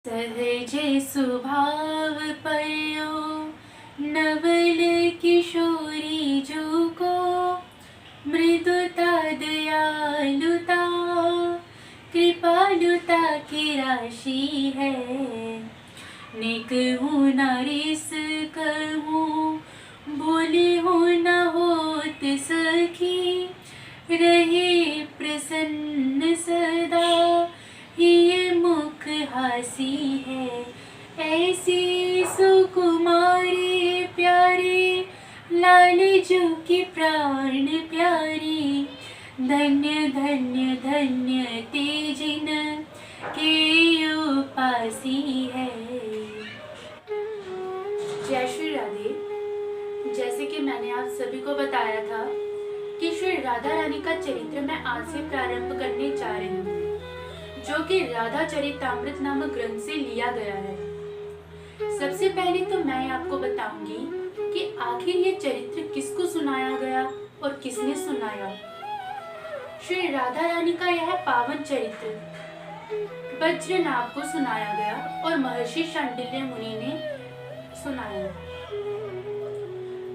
सहजे स्वभाव पयो नवल किशोरी जो को मृदुता दयालुता कृपालुता की राशि है। नेक हूँ नारिस कहूँ भोली हूँ न होत सखी रहे प्रसन्न सदा ये मुख हासी है। ऐसी सुकुमारी प्यारी लाल जो की प्राण प्यारी धन्य धन्य धन्य तेजिन के उपासी है। जय श्री राधे। जैसे कि मैंने आप सभी को बताया था कि श्री राधा रानी का चरित्र मैं आज से प्रारंभ करने जा रही हूँ, जो कि राधा चरितामृत नामक ग्रंथ से लिया गया है। सबसे पहले तो मैं आपको बताऊंगी कि आखिर ये चरित्र किसको सुनाया गया और किसने सुनाया। श्री राधा रानी का यह पावन चरित्र वज्रनाभ को सुनाया गया और महर्षि शांडिल्य मुनि ने सुनाया।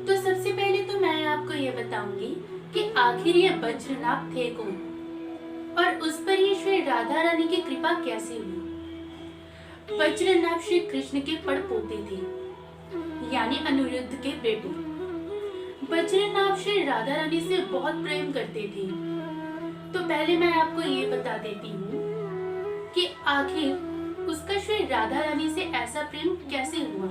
तो सबसे पहले तो मैं आपको ये बताऊंगी कि आखिर ये वज्रनाभ थे कौन और उस पर ही श्री राधा रानी की कृपा कैसे हुई। वज्रनाभ श्री कृष्ण के पड़पोते थे, यानी अनिरुद्ध के बेटे। वज्रनाभ श्री राधा रानी से बहुत प्रेम करते थे। तो पहले मैं आपको ये बता देती हूँ कि आखिर उसका श्री राधा रानी से ऐसा प्रेम कैसे हुआ।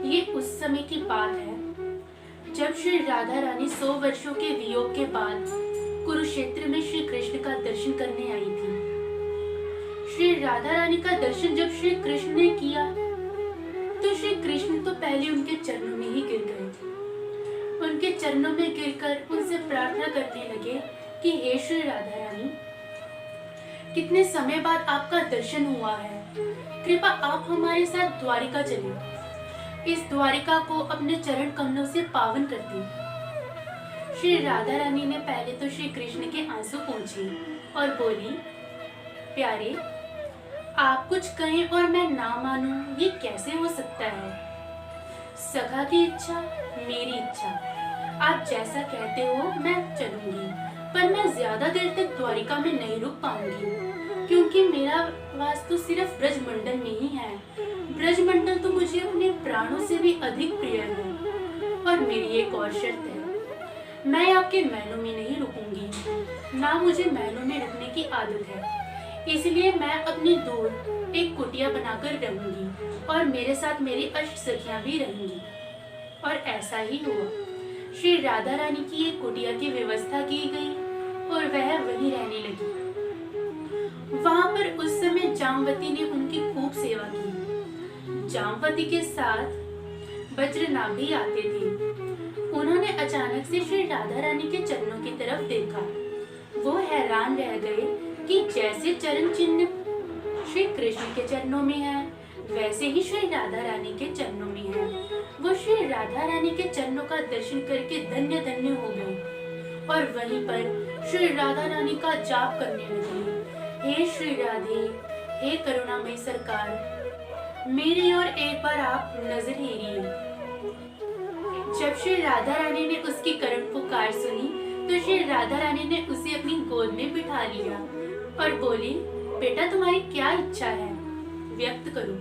ये उस समय की बात है जब श्री राधा रानी 100 वर्षों के वियोग के बाद कुरुक्षेत्र में श्री कृष्ण का दर्शन करने आई थी। श्री राधा रानी का दर्शन जब श्री कृष्ण ने किया तो श्री कृष्ण तो पहले उनके चरणों में ही गिर गए। उनके चरणों में गिरकर उनसे प्रार्थना करने लगे कि हे श्री राधा रानी, कितने समय बाद आपका दर्शन हुआ है, कृपा आप हमारे साथ द्वारिका चले, इस द्वारिका को अपने चरण कमलों से पावन कर दी। श्री राधा रानी ने पहले तो श्री कृष्ण के आंसू पोंछे और बोली, प्यारे आप कुछ कहें और मैं ना मानूं, ये कैसे हो सकता है। सखा की इच्छा मेरी इच्छा, आप जैसा कहते हो मैं चलूंगी, पर मैं ज्यादा देर तक द्वारिका में नहीं रुक पाऊंगी, क्योंकि मेरा वास तो सिर्फ ब्रजमंडल में ही है। ब्रजमंडल तो मुझे अपने प्राणों से भी अधिक प्रिय है। और मेरी एक और शर्त है, मैं आपके महलों में नहीं रुकूंगी, ना मुझे महलों में रुकने की आदत है। इसलिए मैं अपनी दूर एक कुटिया बनाकर रहूंगी और मेरे साथ मेरी अष्ट सखियां भी रहेंगी। और ऐसा ही हुआ। श्री राधा रानी की एक कुटिया की व्यवस्था की गई और वह वहीं रहने लगी। वहां पर उस समय जामवती ने उनकी खूब सेवा की। जामवती के साथ वज्रनाभ भी आते थे। उन्होंने अचानक से श्री राधा रानी के चरणों की तरफ देखा। वो हैरान रह गए कि जैसे चरण चिन्ह श्री कृष्ण के चरणों में है, वैसे ही श्री राधा रानी के चरणों में है। वो श्री राधा रानी के चरणों का दर्शन करके धन्य धन्य हो गए और वहीं पर श्री राधा रानी का जाप करने लगे। हे श्री राधे, हे करुणामयी सरकार, मेरी ओर एक बार आप नजर हेरिए। जब श्री राधा रानी ने उसकी करुण पुकार सुनी तो श्री राधा रानी ने उसे अपनी गोद में बिठा लिया और बोली, बेटा तुम्हारी क्या इच्छा है, व्यक्त करो।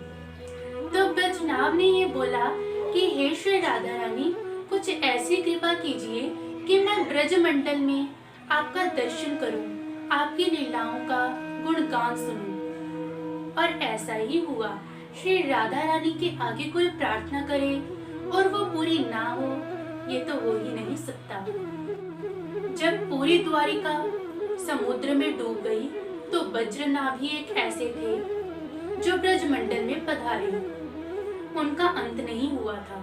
तो वज्रनाभ ने ये बोला कि हे श्री राधा रानी, कुछ ऐसी कृपा कीजिए कि मैं ब्रजमंडल में आपका दर्शन करूं, आपकी लीलाओं का गुणगान सुनूं। और ऐसा ही हुआ। श्री राधा रानी के आगे कोई प्रार्थना करे और वो पूरी ना हो, ये तो हो ही नहीं सकता। जब पूरी द्वारिका समुद्र में डूब गई तो वज्रनाभ ही एक ऐसे थे जो ब्रजमंडल में पधारे। उनका अंत नहीं हुआ था।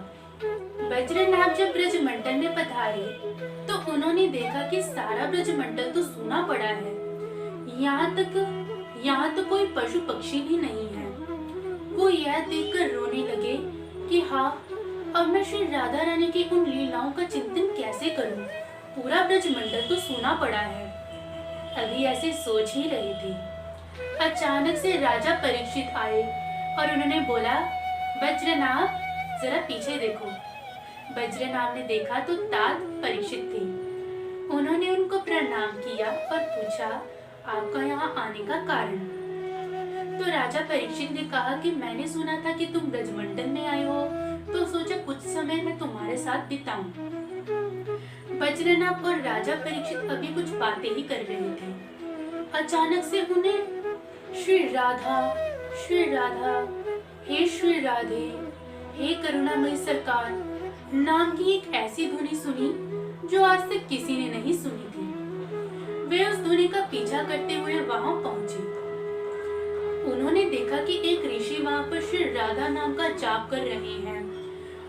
वज्रनाभ जब ब्रजमंडल में पधारे तो उन्होंने देखा कि सारा ब्रजमंडल तो सूना पड़ा है। यहाँ तो कोई पशु पक्षी भी नहीं है। वो यह देखकर रोने लगे कि हाँ, अब मैं श्री राधा रानी की उन लीलाओं का चिंतन कैसे करूं? पूरा ब्रजमंडल तो सूना पड़ा है। अभी ऐसे सोच ही रहे थे अचानक से राजा परीक्षित आए और उन्होंने बोला, वज्रनाभ, जरा पीछे देखो। वज्रनाभ ने देखा तो तात परीक्षित थे। उन्होंने उनको प्रणाम किया और पूछा, आपका यहाँ आने का कारण? तो राजा परीक्षित ने कहा कि मैंने सुना था कि तुम ब्रजमंडल में आए हो, तो सोचा कुछ समय मैं तुम्हारे साथ बिताऊं। वज्रनाभ और राजा परीक्षित अभी कुछ बातें ही कर रहे थे। अचानक से उन्हें श्री राधा, हे श्री राधे, हे करुणामयी सरकार नाम की एक ऐसी ध्वनि सुनी जो आज तक किसी ने नहीं सुनी थी। वे उस ध्वनि का पीछा करते हुए वहां पहुंचे। उन्होंने देखा कि एक ऋषि वहां पर श्री राधा नाम का जाप कर रहे हैं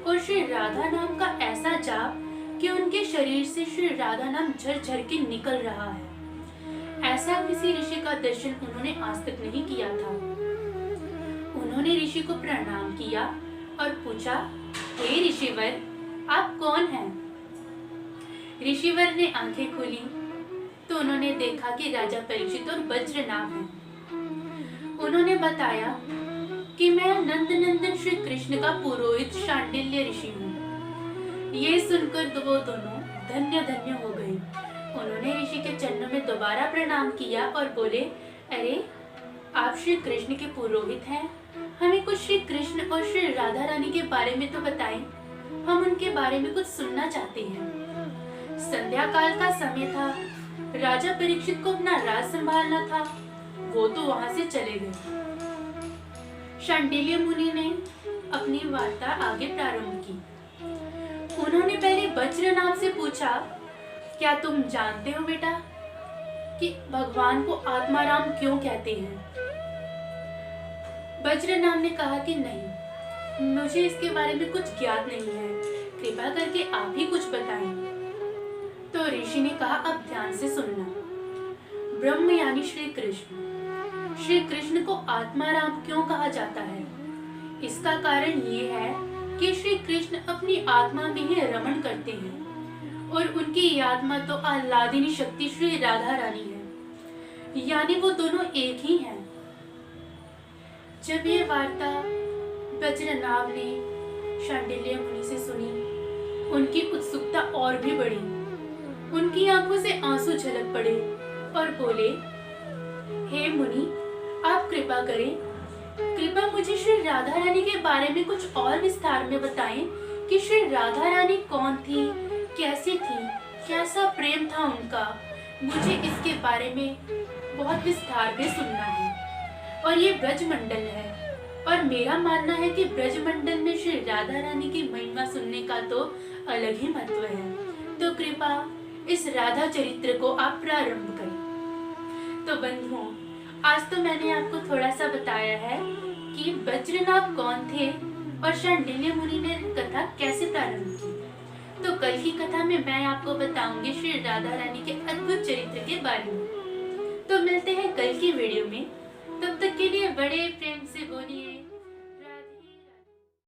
और श्री राधा नाम का ऐसा जाप कि उनके शरीर से श्री राधा नाम झरझर के निकल रहा है। ऐसा किसी ऋषि का दर्शन उन्होंने आज तक नहीं किया था। उन्होंने ऋषि को प्रणाम किया और पूछा, हे ऋषिवर, आप कौन हैं? ऋषिवर ने आंखें खोली तो उन्होंने देखा कि राजा परीक्षित और वज्रनाभ हैं। उन्होंने बताया कि मैं नंद नंदन श्री कृष्ण का पुरोहित शांडिल्य ऋषि हूँ। ये सुनकर तो वो दोनों धन्य धन्य हो गए। उन्होंने ऋषि के चरणों में दोबारा प्रणाम किया और बोले, अरे आप श्री कृष्ण के पुरोहित हैं, हमें कुछ श्री कृष्ण और श्री राधा रानी के बारे में तो बताएं, हम उनके बारे में कुछ सुनना चाहते हैं। संध्या काल का समय था। राजा परीक्षित को अपना राज संभालना था। वो तो वहां से चले गए। शांडिल्य मुनि ने अपनी वार्ता आगे प्रारंभ की। उन्होंने पहले वज्रनाभ से पूछा, क्या तुम जानते हो बेटा कि भगवान को आत्माराम क्यों कहते हैं? वज्रनाभ ने कहा कि नहीं, मुझे इसके बारे में कुछ ज्ञात नहीं है, कृपा करके आप ही कुछ बताएं। तो ऋषि ने कहा, अब ध्यान से सुनना। ब्रह्म यानी श्री कृष्ण को आत्माराम क्यों कहा जाता है? इसका कारण ये है कि श्री कृष्ण अपनी आत्मा में ही रमण करते हैं और उनकी आत्मा तो आह्लादिनी शक्ति श्री राधा रानी है, यानी वो दोनों एक ही हैं। जब ये वार्ता वज्रनाभ ने शांडिल्य मुनि से सुनी, उनकी उत्सुकता और भी बढ़ी। उनकी आंखों से आंसू झलक पड़े और बोले, हे मुनि, आप कृपा करें, कृपया मुझे श्री राधा रानी के बारे में कुछ और विस्तार में बताएं कि श्री राधा रानी कौन थी, कैसी थी, कैसा प्रेम था उनका। मुझे इसके बारे में बहुत विस्तार में सुनना है। और ये ब्रजमंडल है और मेरा मानना है कि ब्रजमंडल में श्री राधा रानी की महिमा सुनने का तो अलग ही महत्व है। तो कृपा इस राधा चरित्र को आप प्रारंभ करें। तो बंधुओं, आज तो मैंने आपको थोड़ा सा बताया है कि वज्रनाभ कौन थे और शांडिल्य मुनि ने कथा कैसे प्रारंभ की। तो कल की कथा में मैं आपको बताऊंगी श्री राधा रानी के अद्भुत चरित्र के बारे में। तो मिलते हैं कल की वीडियो में। तब तक के लिए बड़े प्रेम से बोलिए।